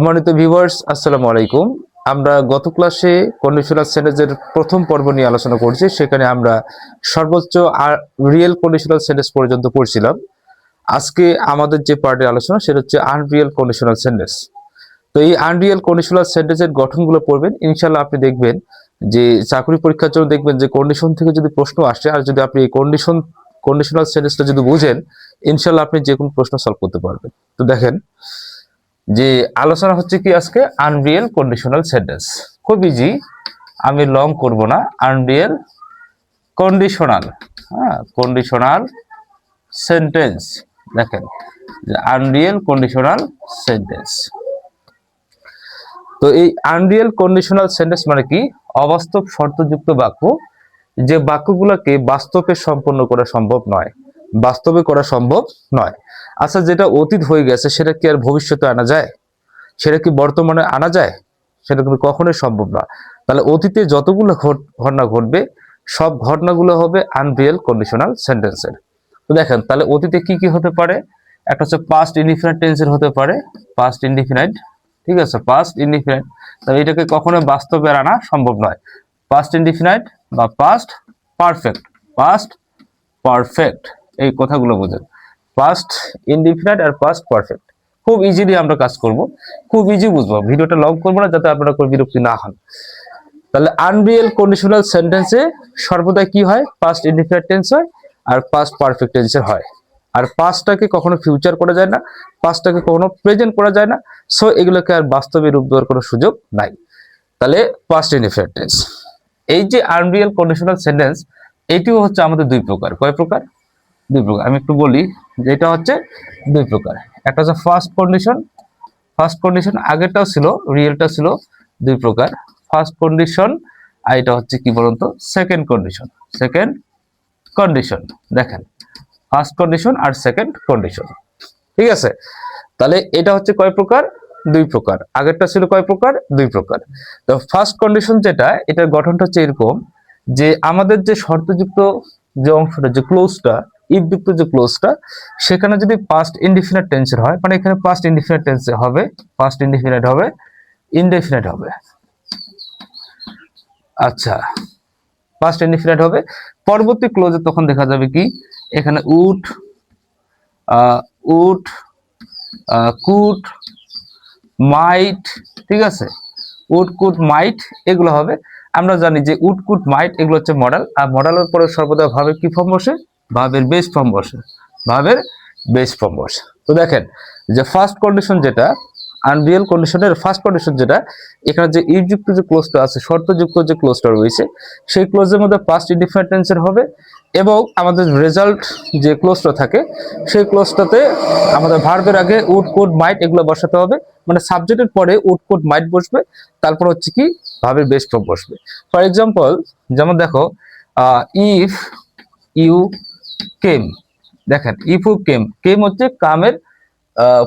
সম্মানিত ভিউয়ার্স, আসসালামু আলাইকুম। আমরা গত ক্লাসে কন্ডিশনাল সেন্টেন্সের প্রথম পর্ব নিয়ে আলোচনা করছি। সেখানে আমরা সর্বোচ্চ রিয়েল কন্ডিশনাল সেন্টেন্স পর্যন্ত পড়ছিলাম। আজকে আমাদের যে পার্টের আলোচনা সেটা হচ্ছে আনরিয়েল কন্ডিশনাল সেন্টেন্স। তো এই আনরিয়েল কন্ডিশনাল সেন্টেন্সের গঠনগুলো পড়বেন, ইনশাআল্লাহ আপনি দেখবেন যে চাকরি পরীক্ষার জন্য দেখবেন যে কন্ডিশন থেকে যদি প্রশ্ন আসে, আর যদি আপনি এই কন্ডিশনাল সেন্টেন্সটা যদি বুঝেন, ইনশাআল্লাহ আপনি যে কোনো প্রশ্ন সলভ করতে পারবেন। তো দেখেন যে আলোচনা হচ্ছে কি আজকে আনরিয়েল কন্ডিশনাল সেন্টেন্স। খুব ইজি, আমি লং করব না। Unreal conditional, conditional sentence. দেখেন যে আনরিয়েল কন্ডিশনাল সেন্টেন্স। তো এই আনরিয়েল কন্ডিশনাল সেন্টেন্স মানে কি? অবাস্তব শর্তযুক্ত বাক্য, যে বাক্যগুলোকে বাস্তবে সম্পন্ন করা সম্ভব নয়, বাস্তবে করা সম্ভব নয়। আচ্ছা, যেটা অতীত হয়ে গেছে সেটা কি আর ভবিষ্যতে আনা যায়? সেটা কি বর্তমানে আনা যায়? সেটা কিন্তু কখনোই সম্ভব না। তাহলে অতীতে যতগুলো ঘটনা ঘটবে সব ঘটনাগুলো হবে আনরিয়েল কন্ডিশনাল সেন্টেন্সের। তো দেখেন তাহলে অতীতে কি কি হতে পারে? একটা হচ্ছে পাস্ট ইনডিফিনিট টেন্সের হতে পারে, পাস্ট ইনডিফিনিট, ঠিক আছে, পাস্ট ইনডিফিনিট। তাহলে এটাকে কখনো বাস্তবে আনা সম্ভব নয়। পাস্ট ইনডিফিনিট বা পাস্ট পারফেক্ট, পাস্ট পারফেক্ট, এই কথাগুলো বোঝেন। পাস্ট ইনডিফিনিট আর পাস্ট পারফেক্ট খুব ইজিলি আমরা কাজ করব, খুব ইজি বুঝবো। ভিডিওটা লং করবো না যাতে আপনারা কোনো বিরক্তি না হন। তাহলে আনরিয়েল কন্ডিশনাল সেন্টেন্সে সর্বদা কি হয়? পাস্ট ইনডিফিনিট টেন্স হয় আর পাস্ট পারফেক্ট টেন্সের হয়। আর পাস্টটাকে কখনো ফিউচার করা যায় না, পাস্টটাকে কখনো প্রেজেন্ট করা যায় না। সো এগুলোকে আর বাস্তবে রূপ দেওয়ার কোনো সুযোগ নাই। তাহলে পাস্ট ইনডিফিনিট টেন্স। এই যে আনরিয়েল কন্ডিশনাল সেন্টেন্স, এটিও হচ্ছে আমাদের দুই প্রকার। কয় প্রকার? দুই প্রকার। আমি একটু বলি যে এটা হচ্ছে দুই প্রকার। একটা হচ্ছে ফার্স্ট কন্ডিশন, ফার্স্ট কন্ডিশন আগেরটাও ছিল, রিয়েলটা ছিল দুই প্রকার। ফার্স্ট কন্ডিশন, আর এটা হচ্ছে কি বলুন তো, সেকেন্ড কন্ডিশন। সেকেন্ড কন্ডিশন, দেখেন ফার্স্ট কন্ডিশন আর সেকেন্ড কন্ডিশন, ঠিক আছে। তাহলে এটা হচ্ছে কয় প্রকার? দুই প্রকার। আগেরটা ছিল কয় প্রকার? দুই প্রকার। তো ফার্স্ট কন্ডিশন যেটা, এটার গঠনটা হচ্ছে এরকম যে আমাদের যে শর্তযুক্ত যে অংশটা, যে ক্লোজটা, ইফ যুক্ত যে ক্লোজটা, সেখানে যদি পাস্ট ইনডিফিনিট টেন্সের হয়, মানে এখানে পাস্ট ইনডিফিনিট টেন্সে হবে, পাস্ট ইনডিফিনিট হবে, ইনডেফিনিট হবে। আচ্ছা, পাস্ট ইনডিফিনিট হবে। পরবর্তী ক্লোজে তখন দেখা যাবে কি, এখানে উড, উড, কুড, মাইট, ঠিক আছে, উড কুড মাইট, এগুলো হবে। আমরা জানি যে উড কুড মাইট এগুলো হচ্ছে মডেল, আর মডেলের পরে সর্বদা ভাবের কি ফর্ম বসে? ভাবের বেস ফর্ম বসে, ভাবের বেস ফর্ম বসে। তো দেখেন যে ফার্স্ট কন্ডিশন যেটা, আনরিয়েল কন্ডিশনের ফার্স্ট কন্ডিশন যেটা, এখানে যে ইফ যুক্ত যে ক্লোজটা আছে, শর্তযুক্ত যে ক্লোজটা রয়েছে, সেই ক্লোজের মধ্যে পাস্ট ইনডিফিনিট টেন্সের হবে, এবং আমাদের রেজাল্ট যে ক্লোজটা থাকে সেই ক্লোজটাতে আমাদের ভার্বের আগে উড কুড মাইট এগুলো বসাতে হবে। মানে সাবজেক্টের পরে উড কুড মাইট বসবে, তারপর হচ্ছে কি ভাবের বেস ফর্ম বসবে। ফর এক্সাম্পল, যেমন দেখো, ইফ ইউ কেম, দেখেন ইফ ইউ কেম, কেম হচ্ছে কামের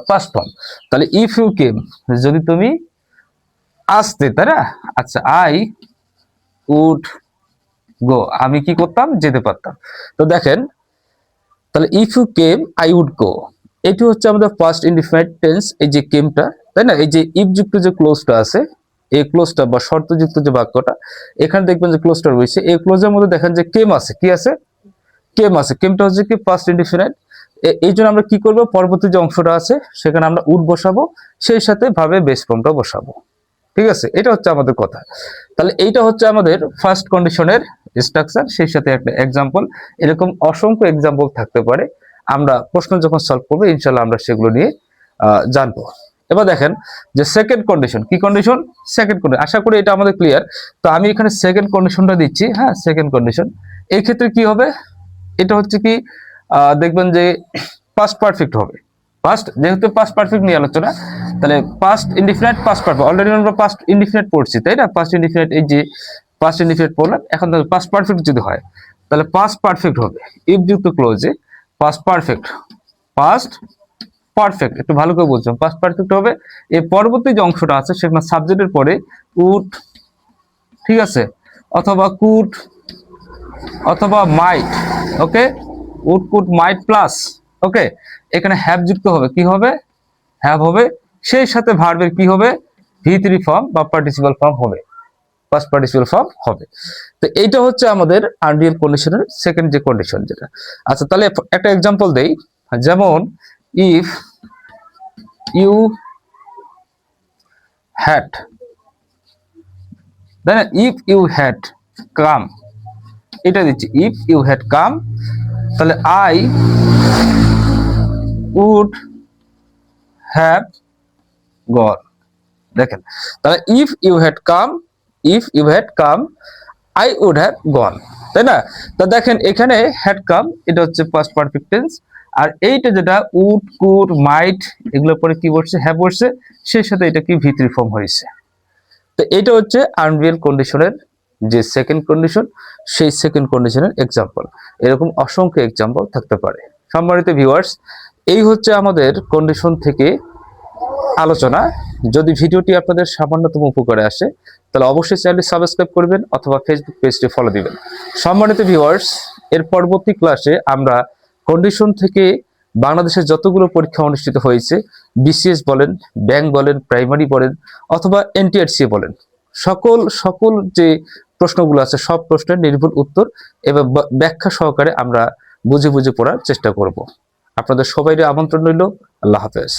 পাস্ট ফর্ম। তাহলে ইফ ইউ কেম, যদি তুমি আসতে, তাই না? আচ্ছা, আই উড গো, আমি কি করতাম? যেতে পারতাম। তো দেখেন তাহলে if you came I would go, এটি হচ্ছে আমাদের ফার্স্ট ইনডিফিনিট টেন্স, এই যে কেমটা, তাই না? এই যে ইফ যুক্ত যে ক্লোজটা আছে, এই ক্লোজটা বা শর্তযুক্ত যে বাক্যটা, এখানে দেখবেন যে ক্লোজটা রয়েছে, এই ক্লোজের মধ্যে দেখেন যে কেম আছে, কি আছে? কেম আছে। কেমটা হচ্ছে কি ফার্স্ট ইনডিফিনিট। এই জন্য আমরা কি করব? পরবর্তী যে অংশটা আছে সেখানে আমরা উড বসাবো, সেই সাথে ভাবে বেস ফর্মটা বসাবো, ঠিক আছে। এটা হচ্ছে আমাদের কথা। তাহলে এইটা হচ্ছে আমাদের ফার্স্ট কন্ডিশনের স্ট্রাকচার, সেই সাথে একটা এক্সাম্পল। এরকম অসংখ্য এক্সাম্পল থাকতে পারে। আমরা প্রশ্ন যখন সলভ করবো ইনশাল্লাহ আমরা সেগুলো নিয়ে জানবো। এবার দেখেন যে সেকেন্ড কন্ডিশন, কি কন্ডিশন? Second condition. আশা করি এটা আমাদের ক্লিয়ার। তো আমি এখানে সেকেন্ড কন্ডিশনটা দিচ্ছি, হ্যাঁ, সেকেন্ড কন্ডিশন। এই ক্ষেত্রে কি হবে? এটা হচ্ছে কি, দেখবেন যে পাস্ট পারফেক্ট হবে। পাস্ট, যেহেতু পাস্ট পারফেক্ট নিয়ে আলোচনা, তাহলে past indefinite past perfect, already আমরা পাস্ট ইনডিফিনিট পড়ছি, তাই না? পাস্ট ইনডিফিনিট, এই যে পাস্ট ইনডিফিনিট পড়লাম, এখন পাস্ট পারফেক্ট যদি হয় তাহলে পাস্ট পারফেক্ট হবে ইফ যুক্ত ক্লোজে, পাস্ট পারফেক্ট, পাস্ট পারফেক্ট, একটু ভালো করে বলছিলাম, পাস্ট পারফেক্ট হবে। এই পরবর্তী যে অংশটা আছে সেখানে সাবজেক্টের পরে উড, ঠিক আছে, অথবা কুড, অথবা মাইট, ওকে, উড কুড মাইট প্লাস, ওকে, এখানে হ্যাভ যুক্ত হবে, কি হবে? হ্যাভ হবে সেই সাথে ভার্বের কি হবে, V3 ফর্ম বা পার্টিসিপাল ফর্ম হবে, পাস্ট পার্টিসিপাল ফর্ম হবে। তো এইটা হচ্ছে আমাদের আনরিয়েল কন্ডিশনের সেকেন্ড যে কন্ডিশন যেটা। আচ্ছা তাহলে একটা এক্সাম্পল দেই, যেমন ইফ ইউ হ্যাড, তাই না, ইফ ইউ হ্যাড কাম, এটা দিচ্ছি ইফ ইউ হ্যাড কাম, তাহলে আই উড হ্যাভ গন। দেখেন তাহলে if you had come, if you had come I would have gone, তাই না। তা দেখেন এখানে হ্যাড কাম এটা হচ্ছে পাস্ট পারফেক্ট টেন্স, আর এইটা যেটা উড কুড মাইট এগুলোর পরে কি বসছে, হ্যাভ বসছে, সেই সাথে এটা কি V3 ফর্ম হয়েছে। তো এটা হচ্ছে আনরিয়েল কন্ডিশনের যে সেকেন্ড কন্ডিশন, সেই সেকেন্ড কন্ডিশনের এক্সাম্পল। এরকম অসংখ্য এক্সাম্পল থাকতে পারে। সম্মানিত ভিউয়ার্স, এই হচ্ছে আমাদের কন্ডিশন থেকে আলোচনা। যদি ভিডিওটি আপনাদের সামান্যতম উপকারে আসে তাহলে অবশ্যই চ্যানেলটি সাবস্ক্রাইব করবেন অথবা ফেসবুক পেজটি ফলো দিবেন। সম্মানিত ভিউয়ার্স, এর পরবর্তী ক্লাসে আমরা কন্ডিশন থেকে বাংলাদেশের যতগুলো পরীক্ষা অনুষ্ঠিত হয়েছে, BCS বলেন, ব্যাংক বলেন, প্রাইমারি বলেন অথবা NTRC বলেন, সকল যে প্রশ্নগুলো আছে সব প্রশ্নের নির্ভুল উত্তর এবং ব্যাখ্যা সহকারে আমরা বুঝে বুঝে পড়ার চেষ্টা করব। আপনাদের সবাইকে আমন্ত্রণ রইল। আল্লাহ হাফেজ।